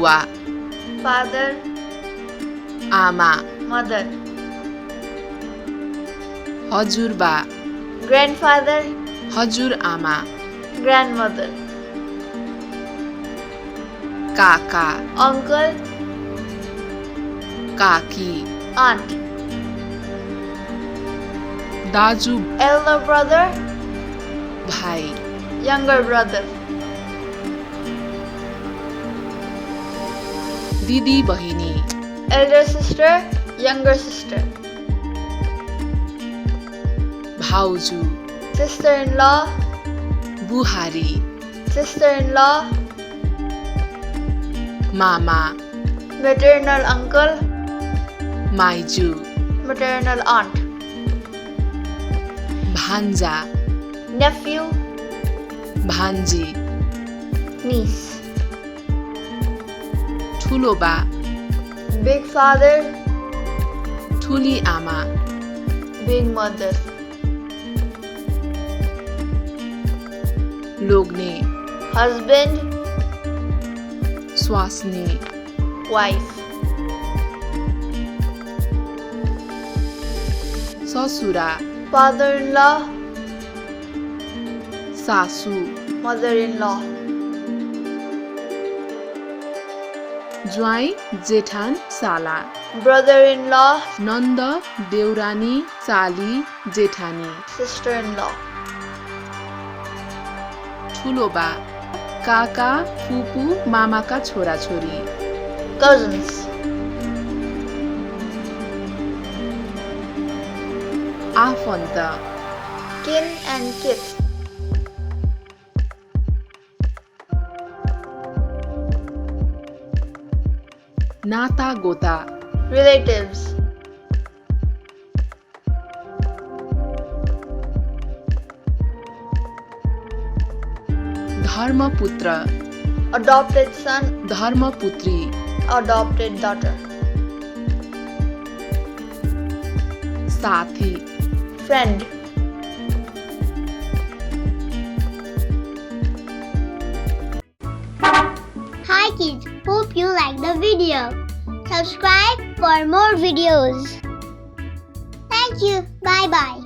बुवा, father, आमा, mother, हजुरबा, grandfather, हजुरआमा, grandmother, काका, uncle, काकी, aunt, दाजु, elder brother, भाइ, younger brother, दिदी बहिनी, elder sister, younger sister, भाउजू, sister-in-law, बुहारी, sister-in-law, मामा, maternal uncle, माइजू, maternal aunt, भान्जा, nephew, भान्जी, niece, ठुलोबा, big father, ठुली आमा, big mother, लोग्ने, husband, स्वास्नी, wife, ससुरा, father-in-law, सासू, mother-in-law, ज्वाइँ, जेठान, साला, brother-in-law, नन्द, देउरानी, साली, जेठानी, sister-in-law, ठुलोबा, काका, फुपू, मामाका छोराछोरी, cousins, आफन्त, kin and kith, नाता गोता, relatives, धर्मपुत्र, adopted son, धर्मपुत्री, adopted daughter, साथी, friend. Hi kids, hope you like the video. Subscribe for more videos. Thank you. Bye bye.